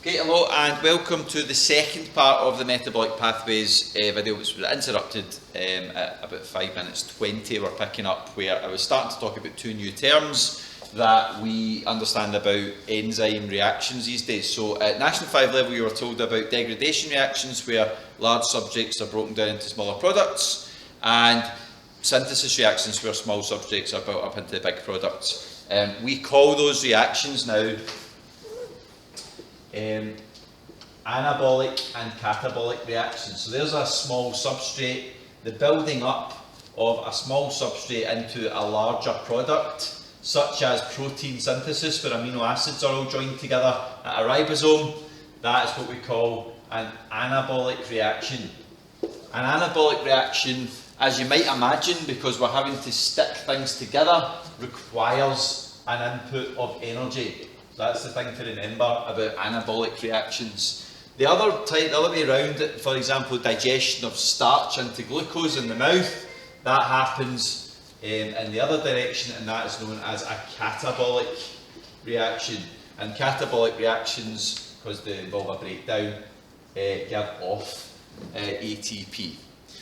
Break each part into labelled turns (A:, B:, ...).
A: Okay, hello and welcome to the second part of the Metabolic Pathways video, which was interrupted at about 5 minutes 20. We're picking up where I was starting to talk about two new terms that we understand about enzyme reactions these days. So at National 5 level, you were told about degradation reactions, where large substrates are broken down into smaller products, and synthesis reactions, where small substrates are built up into big products. We call those reactions now anabolic and catabolic reactions. So there's a small substrate, the building up of a small substrate into a larger product, such as protein synthesis, where amino acids are all joined together at a ribosome. That is what we call an anabolic reaction. An anabolic reaction, as you might imagine, because we're having to stick things together, requires an input of energy. That's the thing to remember about anabolic reactions. The other way around it, for example, digestion of starch into glucose in the mouth, that happens in the other direction, and that is known as a catabolic reaction. And catabolic reactions, because they involve a breakdown, give off ATP.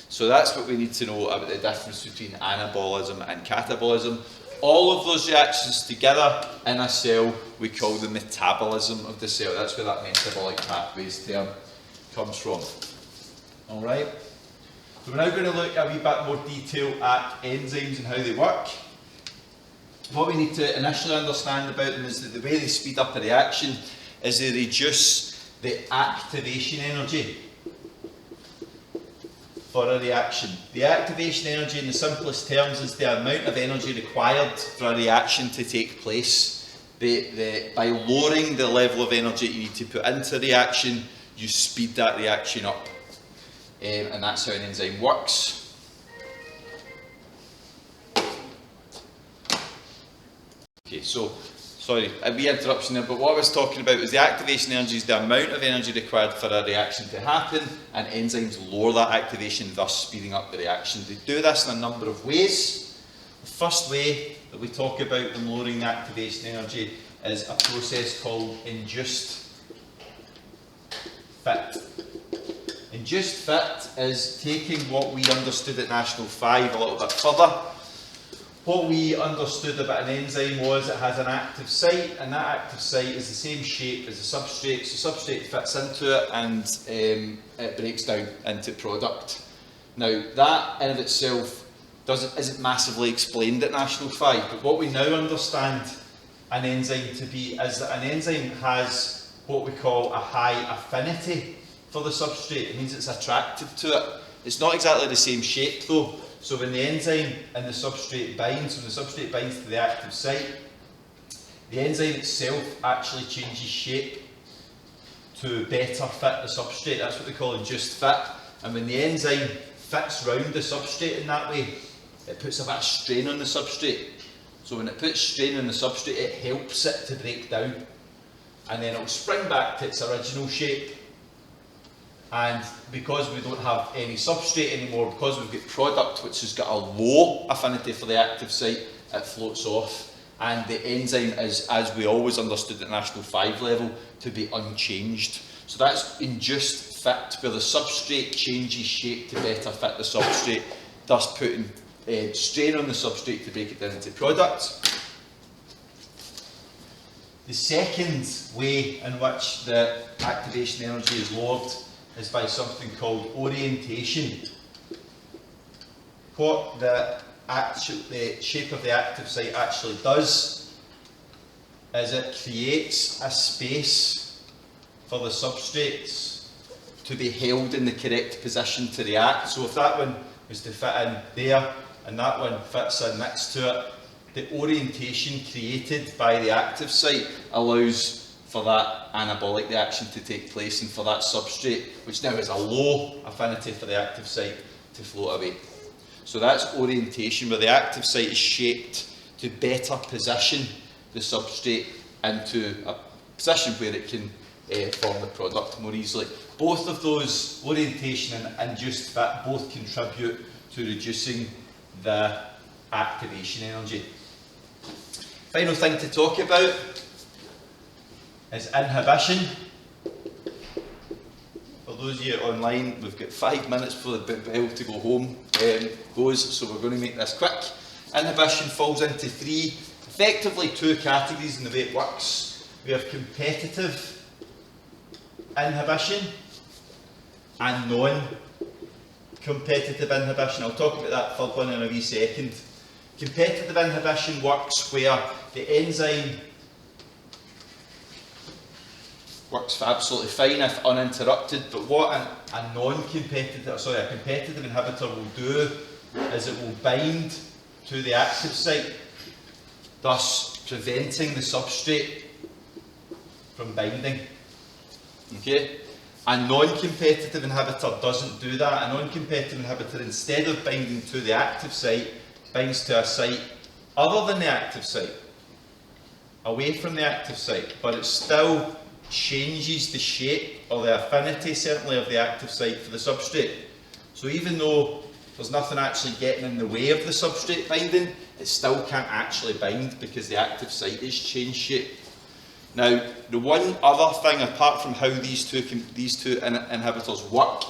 A: So that's what we need to know about the difference between anabolism and catabolism. All of those reactions together in a cell, we call the metabolism of the cell. That's where that metabolic pathways term comes from. Alright? So we're now going to look a wee bit more detail at enzymes and how they work. What we need to initially understand about them is that the way they speed up a reaction is they reduce the activation energy for a reaction. The activation energy, in the simplest terms, is the amount of energy required for a reaction to take place. By lowering the level of energy you need to put into a reaction, you speed that reaction up. And that's how an enzyme works. Okay, so, sorry, a wee interruption there, but what I was talking about is the activation energy is the amount of energy required for a reaction to happen, and enzymes lower that activation, thus speeding up the reaction. They do this in a number of ways. The first way that we talk about them lowering the activation energy is a process called induced fit. Induced fit is taking what we understood at National 5 a little bit further. What we understood about an enzyme was it has an active site, and that active site is the same shape as the substrate. So the substrate fits into it and it breaks down into product. Now that in of itself isn't massively explained at National 5, but what we now understand an enzyme to be is that an enzyme has what we call a high affinity for the substrate. It means it's attracted to it. It's not exactly the same shape though. So when the enzyme and the substrate binds, when the substrate binds to the active site, the enzyme itself actually changes shape to better fit the substrate. That's what they call induced fit. And when the enzyme fits round the substrate in that way, it puts a bit of strain on the substrate. So when it puts strain on the substrate, it helps it to break down. And then it will spring back to its original shape. And because we don't have any substrate anymore, because we've got product which has got a low affinity for the active site, it floats off. And the enzyme is, as we always understood at National 5 level, to be unchanged. So that's induced fit, where the substrate changes shape to better fit the substrate, thus putting strain on the substrate to break it down into product. The second way in which the activation energy is lowered is by something called orientation. What the shape of the active site actually does is it creates a space for the substrates to be held in the correct position to react. So if that one was to fit in there and that one fits in next to it, the orientation created by the active site allows for that anabolic reaction to take place and for that substrate, which now has a low affinity for the active site, to float away. So that's orientation, where the active site is shaped to better position the substrate into a position where it can form the product more easily. Both of those, orientation and induced fit, both contribute to reducing the activation energy. Final thing to talk about is inhibition. those of you online, we've got 5 minutes before the bell to go home goes, so we're going to make this quick. Inhibition falls into effectively two categories in the way it works. We have competitive inhibition and non-competitive inhibition. I'll talk about that third one in a wee second. Competitive inhibition works where the enzyme works absolutely fine if uninterrupted, but what a competitive inhibitor will do is it will bind to the active site, thus preventing the substrate from binding. Okay? A non-competitive inhibitor doesn't do that. A non-competitive inhibitor, instead of binding to the active site, binds to a site other than the active site, away from the active site, but it still changes the shape or the affinity, certainly, of the active site for the substrate. So even though there's nothing actually getting in the way of the substrate binding, it still can't actually bind because the active site has changed shape. Now, the one other thing, apart from how these two inhibitors work,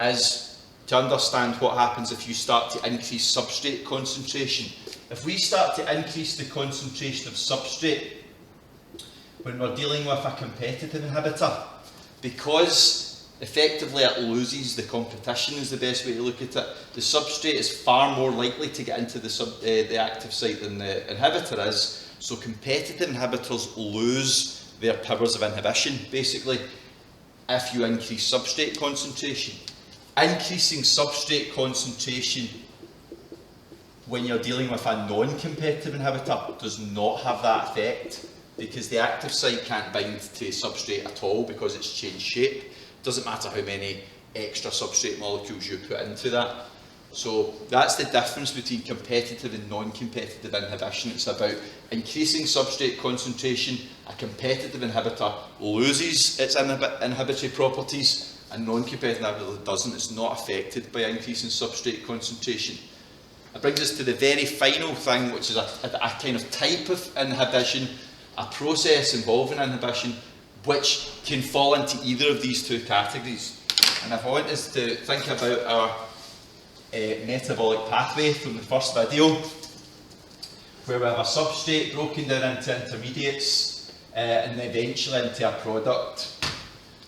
A: is to understand what happens if you start to increase substrate concentration. If we start to increase the concentration of substrate when we're dealing with a competitive inhibitor, because effectively it loses the competition, is the best way to look at it. The substrate is far more likely to get into the active site than the inhibitor is, so competitive inhibitors lose their powers of inhibition, basically, if you increase substrate concentration. Increasing substrate concentration when you're dealing with a non-competitive inhibitor does not have that effect, because the active site can't bind to substrate at all because it's changed shape. Doesn't matter how many extra substrate molecules you put into that. So that's the difference between competitive and non-competitive inhibition. It's about increasing substrate concentration. A competitive inhibitor loses its inhibitory properties. A non-competitive inhibitor doesn't. It's not affected by increasing substrate concentration. That brings us to the very final thing, which is a kind of type of inhibition, a process involving inhibition, which can fall into either of these two categories. And if I want us to think about our metabolic pathway from the first video, where we have a substrate broken down into intermediates and then eventually into a product.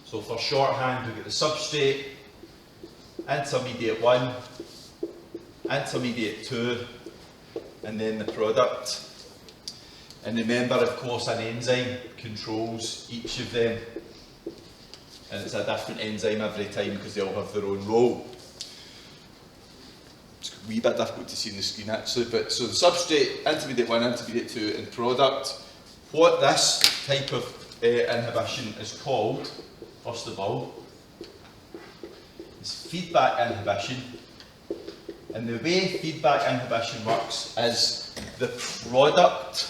A: So for shorthand, we've got the substrate, intermediate 1, intermediate 2, and then the product. And remember, of course, an enzyme controls each of them, and it's a different enzyme every time because they all have their own role. It's a wee bit difficult to see on the screen actually, but so the substrate, intermediate 1, intermediate 2, and product. What this type of inhibition is called, first of all, is feedback inhibition. And the way feedback inhibition works is the product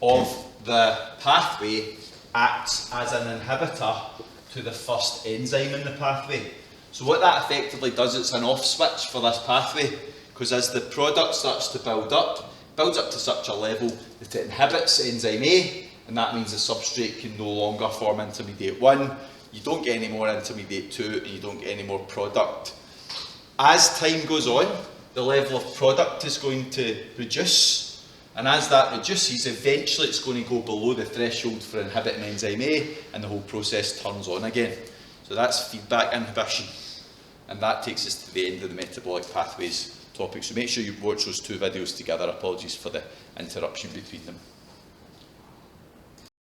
A: of the pathway acts as an inhibitor to the first enzyme in the pathway. So what that effectively does, it's an off switch for this pathway, because as the product starts to builds up to such a level that it inhibits enzyme A, and that means the substrate can no longer form intermediate 1, you don't get any more intermediate 2, and you don't get any more product. As time goes on, the level of product is going to reduce, and as that reduces, eventually it's going to go below the threshold for inhibiting enzyme A, and the whole process turns on again. So that's feedback inhibition. And that takes us to the end of the metabolic pathways topic. So make sure you watch those two videos together. Apologies for the interruption between them.